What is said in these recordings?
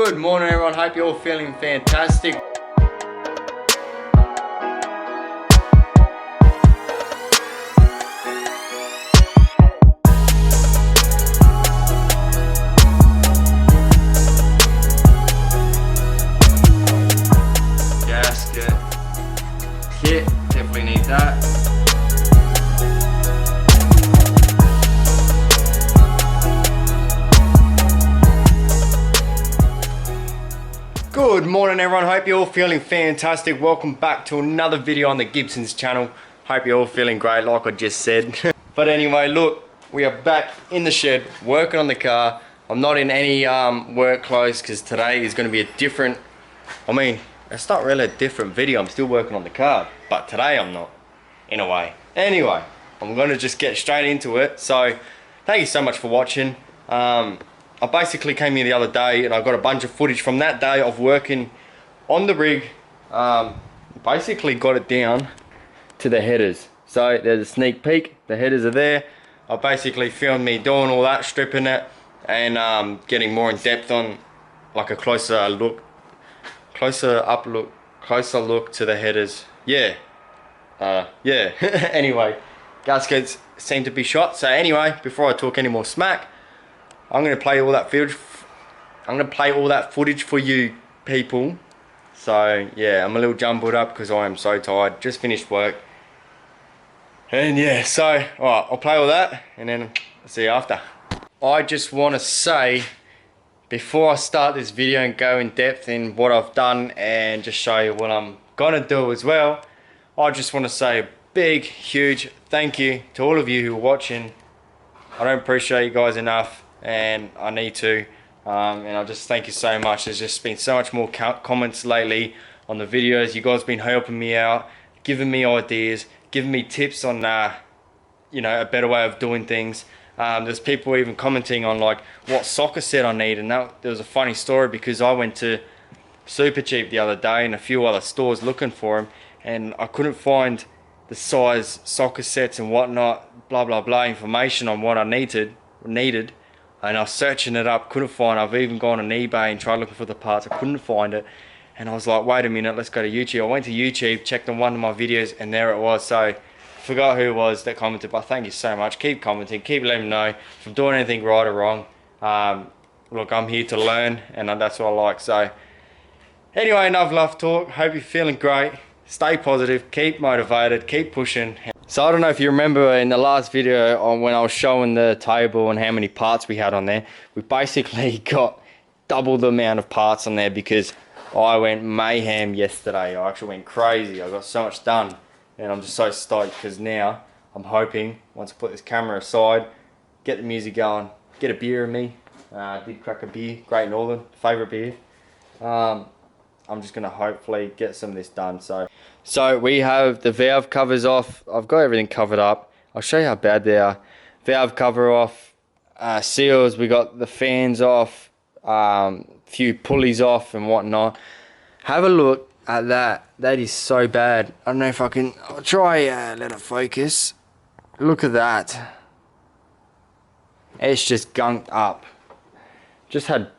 Good morning everyone, hope you're all feeling fantastic. Gasket, kit, definitely need that. Good morning everyone, hope you're all feeling fantastic. Welcome back to another video on the Gibson's channel. Hope you're all feeling great like I just said. But anyway, look, we are back in the shed working on the car. I'm not in any work clothes because today is going to be a different, it's not really a different video. I'm still working on the car, but today I'm not, in a way. Anyway, I'm going to just get straight into it. So thank you so much for watching. I basically came here the other day and I got a bunch of footage from that day of working on the rig. Basically got it down to the headers. So there's a sneak peek, the headers are there. I basically filmed me doing all that, stripping it and getting more in depth on like a closer look to the headers. Yeah. Anyway, gaskets seem to be shot. So anyway, before I talk any more smack, I'm gonna play all that footage. I'm gonna play all that footage for you people. So yeah, I'm a little jumbled up because I am so tired. Just finished work, and yeah. So alright, I'll play all that, and then I'll see you after. I just want to say, before I start this video and go in depth in what I've done and just show you what I'm gonna do as well, I just want to say a big, huge thank you to all of you who are watching. I don't appreciate you guys enough, and I need to, and I just thank you so much. There's just been so much more comments lately on the videos. You guys been helping me out, giving me ideas, giving me tips on you know, a better way of doing things. There's people even commenting on like what soccer set I need, and there was a funny story because I went to Super Cheap the other day and a few other stores looking for them, and I couldn't find the size soccer sets and whatnot, blah blah blah, information on what I needed, and I was searching it up, couldn't find it. I've even gone on eBay and tried looking for the parts, I couldn't find it, and I was like, wait a minute, let's go to YouTube. I went to YouTube, checked on one of my videos, and there it was. So forgot who it was that commented, but thank you so much. Keep commenting, keep letting me know if I'm doing anything right or wrong. Look, I'm here to learn, and that's what I like. So anyway, enough love talk. Hope you're feeling great. Stay positive, keep motivated, keep pushing. So I don't know if you remember in the last video on when I was showing the table and how many parts we had on there, we basically got double the amount of parts on there because I went mayhem yesterday. I actually went crazy. I got so much done, and I'm just so stoked because now I'm hoping, once I put this camera aside, get the music going, get a beer in me. I did crack a beer, Great Northern, favourite beer. I'm just gonna hopefully get some of this done. So we have the valve covers off. I've got everything covered up. I'll show you how bad they are. Valve cover off, seals. We got the fans off, few pulleys off and whatnot. Have a look at that. That is so bad. I don't know if I can. I'll try let it focus. Look at that. It's just gunked up. Just had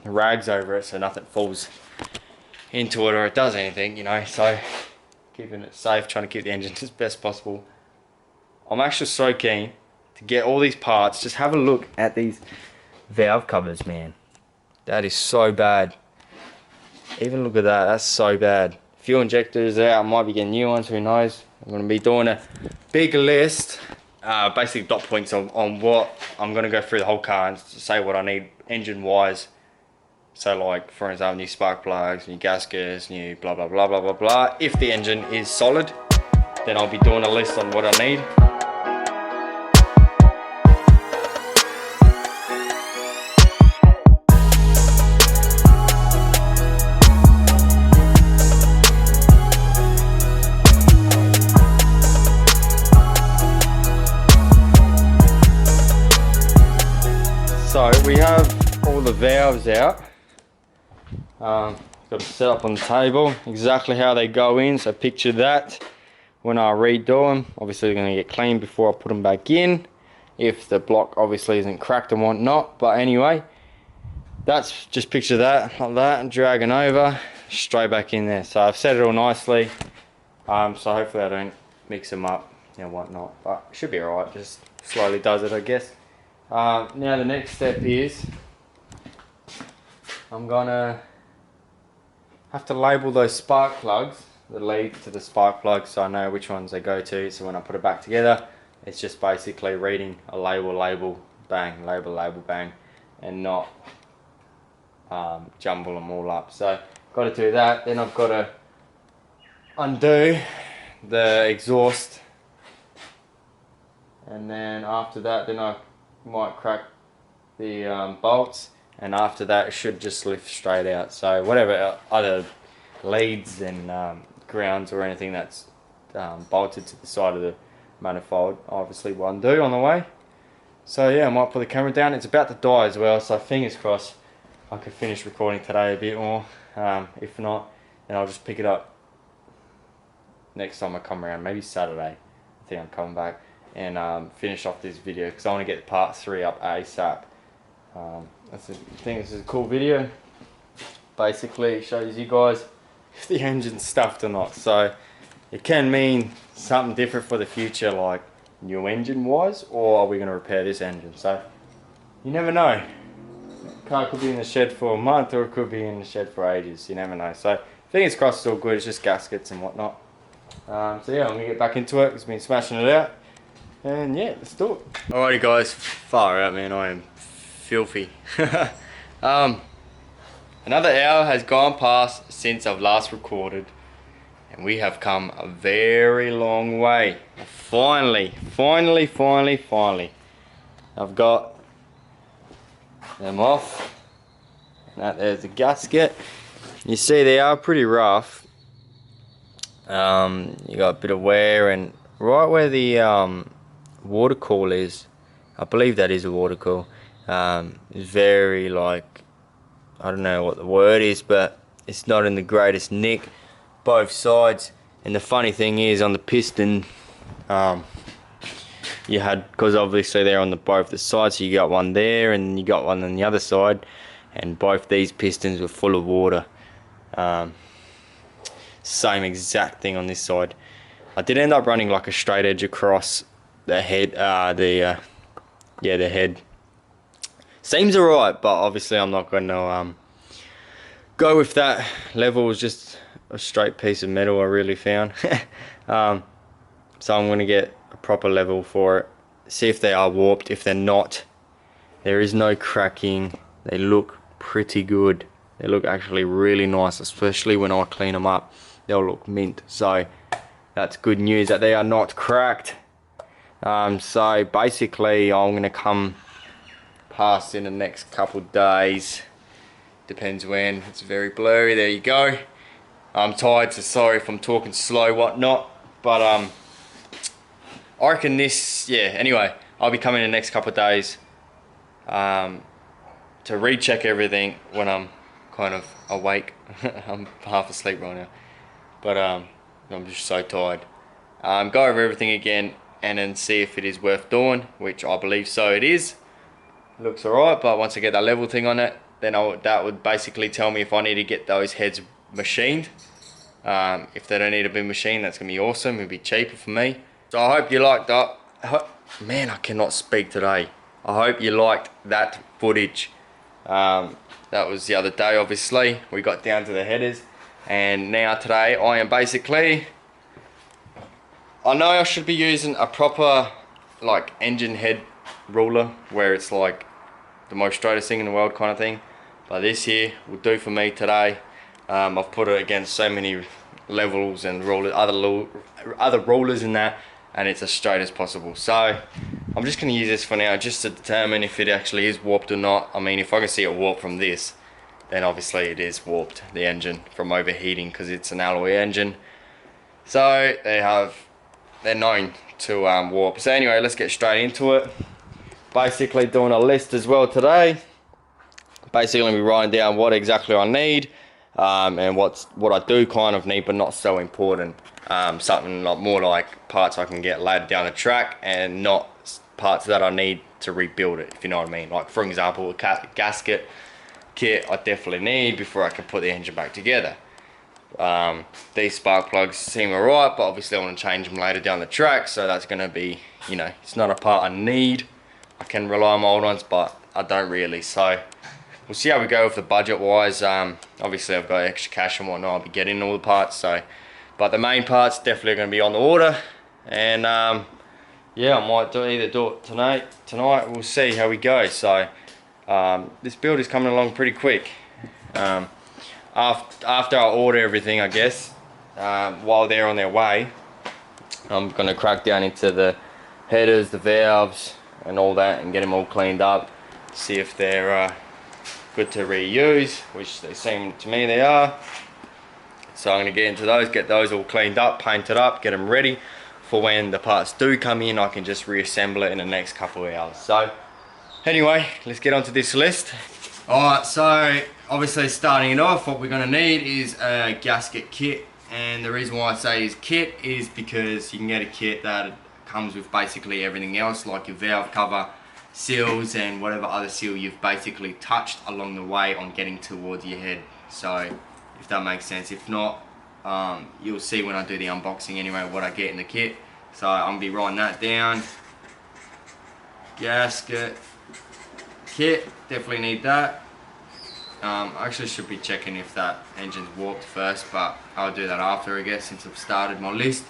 rags over it so nothing falls into it or it does anything, you know. So keeping it safe, trying to keep the engine as best possible. I'm actually so keen to get all these parts. Just have a look at these valve covers, man. That is so bad. Even look at that, that's so bad. Fuel injectors out, I might be getting new ones, who knows. I'm going to be doing a big list, basically dot points on what I'm going to go through the whole car and say what I need engine wise. So like, for example, new spark plugs, new gaskets, new blah blah blah blah blah blah. If the engine is solid, then I'll be doing a list on what I need. So we have all the valves out. Got it set up on the table, exactly how they go in, so picture that when I redo them. Obviously they're going to get clean before I put them back in, if the block obviously isn't cracked and whatnot. But anyway, that's just picture that like that, and dragging over straight back in there. So I've set it all nicely. So hopefully I don't mix them up and whatnot, but it should be alright. Just slowly does it, I guess. Now the next step is I'm gonna have to label those spark plugs, the lead to the spark plugs, so I know which ones they go to. So when I put it back together, it's just basically reading a label, bang, label, bang, and not jumble them all up. So got to do that. Then I've got to undo the exhaust, and then after that, then I might crack the bolts, and after that it should just lift straight out. So whatever other leads and grounds or anything that's bolted to the side of the manifold, obviously will undo on the way. So yeah, I might put the camera down. It's about to die as well, so fingers crossed I can finish recording today a bit more. If not, then I'll just pick it up next time I come around, maybe Saturday. I think I'm coming back and finish off this video because I want to get part 3 up ASAP. I think this is a cool video. Basically it shows you guys if the engine's stuffed or not, so it can mean something different for the future, like new engine wise, or are we going to repair this engine? So you never know. The car could be in the shed for a month, or it could be in the shed for ages. You never know. So fingers crossed it's all good. It's just gaskets and whatnot. So yeah, I'm gonna get back into it. It's been smashing it out, and yeah, let's do it. Alrighty guys, far out man, I am filthy. Another hour has gone past since I've last recorded, and we have come a very long way. Finally, I've got them off. And there's the gasket. You see they are pretty rough. You got a bit of wear, and right where the water cool is, I believe that is a water cool, is very, like, I don't know what the word is, but it's not in the greatest nick, both sides. And the funny thing is, on the piston, you had, because obviously they're on both the sides, so you got one there and you got one on the other side, and both these pistons were full of water. Same exact thing on this side. I did end up running like a straight edge across the head, the head. Seems alright, but obviously I'm not going to go with that. Level was just a straight piece of metal I really found. So I'm going to get a proper level for it. See if they are warped. If they're not, there is no cracking. They look pretty good. They look actually really nice, especially when I clean them up. They'll look mint. So that's good news that they are not cracked. So basically I'm going to come past in the next couple days. Depends when. It's very blurry. There you go. I'm tired, so sorry if I'm talking slow, whatnot. But I reckon this, yeah, anyway, I'll be coming in the next couple of days to recheck everything when I'm kind of awake. I'm half asleep right now, but I'm just so tired. Go over everything again and then see if it is worth doing, which I believe so it is. It looks alright, but once I get that level thing on it, then that would basically tell me if I need to get those heads machined. If they don't need to be machined, that's going to be awesome. It'll be cheaper for me. So I hope you liked that. Man, I cannot speak today. I hope you liked that footage. That was the other day, obviously. We got down to the headers. And now today, I am basically... I know I should be using a proper, like, engine head ruler, where it's like the most straightest thing in the world kind of thing. But this here will do for me today. I've put it against so many levels and other rulers in that, and it's as straight as possible. So I'm just going to use this for now, just to determine if it actually is warped or not. I mean, if I can see it warped from this, then obviously it is warped, the engine, from overheating, because it's an alloy engine. So they're known to warp. So anyway, let's get straight into it. Basically doing a list as well today. Basically going to be writing down what exactly I need, and what I do kind of need, but not so important. Something like more like parts I can get laid down the track, and not parts that I need to rebuild it, if you know what I mean. Like for example, a gasket, kit I definitely need before I can put the engine back together. These spark plugs seem alright, but obviously I want to change them later down the track, so that's going to be, you know, it's not a part I need. I can rely on my old ones, but I don't really, so we'll see how we go with the budget wise. Obviously I've got extra cash and whatnot, I'll be getting all the parts, so, but the main parts definitely going to be on the order, and yeah, I might either do it tonight, we'll see how we go. So this build is coming along pretty quick. After I order everything, I guess, while they're on their way, I'm going to crack down into the headers, the valves and all that, and get them all cleaned up, see if they're good to reuse, which they seem to me they are. So I'm going to get into those, get those all cleaned up, painted up, get them ready for when the parts do come in. I can just reassemble it in the next couple of hours. So anyway, let's get onto this list. Alright, so obviously starting it off, what we're going to need is a gasket kit, and the reason why I say is kit is because you can get a kit that comes with basically everything else, like your valve cover, seals, and whatever other seal you've basically touched along the way on getting towards your head. So if that makes sense. If not, you'll see when I do the unboxing anyway what I get in the kit. So I'm going to be writing that down. Gasket kit, definitely need that. I actually should be checking if that engine's warped first, but I'll do that after, I guess, since I've started my list.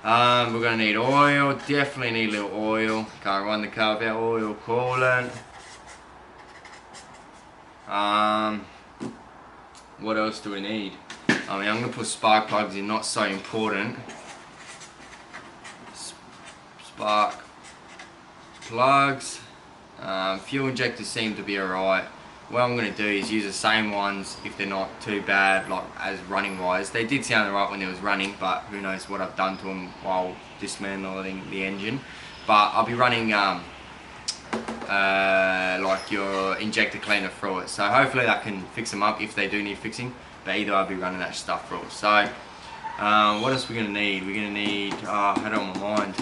We're going to need oil, definitely need a little oil. Can't run the car without oil, coolant. What else do we need? I mean, I'm going to put spark plugs in, not so important. Spark plugs. Fuel injectors seem to be alright. What I'm going to do is use the same ones if they're not too bad, like as running wise. They did sound alright when they was running, but who knows what I've done to them while dismantling the engine. But I'll be running like your injector cleaner through it, so hopefully that can fix them up if they do need fixing. But either I'll be running that stuff through it. So what else are we going to need? We're going to need, I had it on my mind,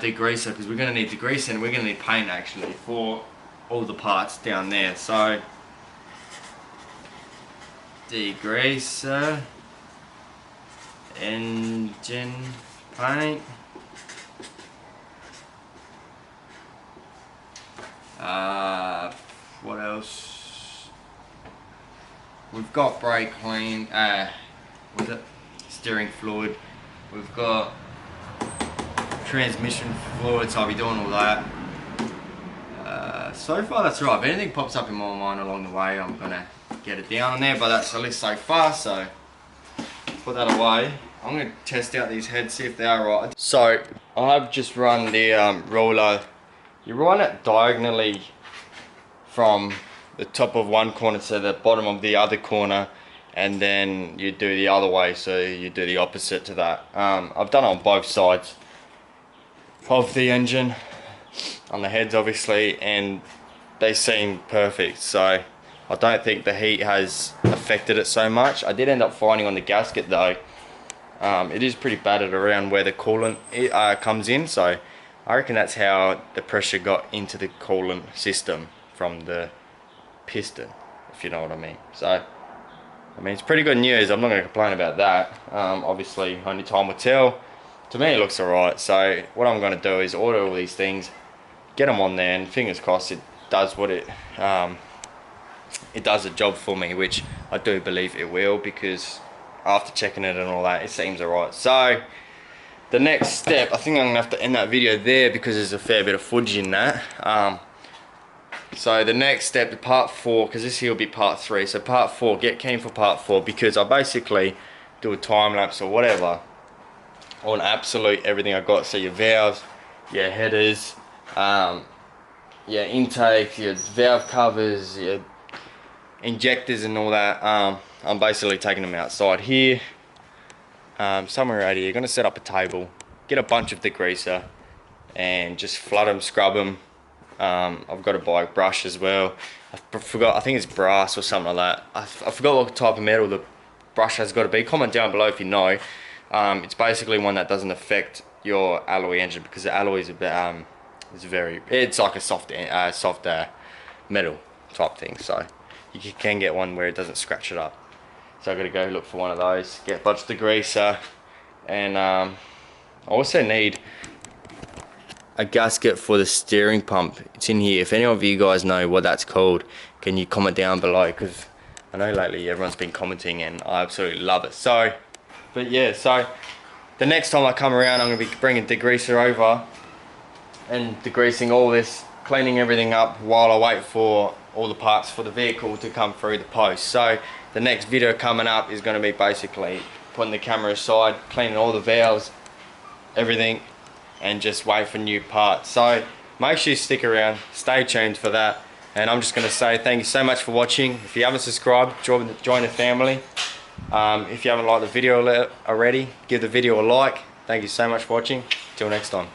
degreaser, because we're going to need degreaser, and we're going to need paint actually for all the parts down there. So degreaser, engine paint, what else? We've got brake clean, what's it? Steering fluid. We've got transmission fluid, so I'll be doing all that. So far that's right. If anything pops up in my mind along the way, I'm gonna get it down on there, but that's the list so far, so put that away. I'm gonna test out these heads, see if they are right. So I have just run the roller. You run it diagonally from the top of one corner to the bottom of the other corner, and then you do the other way, so you do the opposite to that. I've done it on both sides of the engine, on the heads obviously, and they seem perfect, so I don't think the heat has affected it so much. I did end up finding on the gasket though, it is pretty battered around where the coolant comes in, so I reckon that's how the pressure got into the coolant system from the piston, if you know what I mean. So I mean, it's pretty good news. I'm not going to complain about that. Obviously only time will tell. To me it looks alright, so what I'm going to do is order all these things, get them on there, and fingers crossed it does what it does a job for me, which I do believe it will, because after checking it and all that, it seems alright. So the next step, I think I'm going to have to end that video there because there's a fair bit of footage in that. So the next step, part 4, because this here will be part 3, so part 4, get keen for part 4, because I basically do a time lapse or whatever on absolute everything I got. So your valves, your headers, your intake, your valve covers, your injectors and all that. I'm basically taking them outside here, somewhere right here. You're going to set up a table, get a bunch of degreaser, and just flood them, scrub them. I've got to buy a brush as well. I forgot, I think it's brass or something like that. I forgot what type of metal the brush has got to be. Comment down below if you know. It's basically one that doesn't affect your alloy engine, because the alloy is a bit, it's like a soft metal type thing, so you can get one where it doesn't scratch it up. So I've got to go look for one of those, get a bunch of degreaser, and I also need a gasket for the steering pump. It's in here. If any of you guys know what that's called, can you comment down below, because I know lately everyone's been commenting and I absolutely love it. So, but yeah, so the next time I come around, I'm going to be bringing degreaser over and degreasing all this, cleaning everything up while I wait for all the parts for the vehicle to come through the post. So the next video coming up is going to be basically putting the camera aside, cleaning all the valves, everything, and just wait for new parts. So make sure you stick around, stay tuned for that, and I'm just going to say thank you so much for watching. If you haven't subscribed, join the family. If you haven't liked the video already, give the video a like. Thank you so much for watching. Till next time.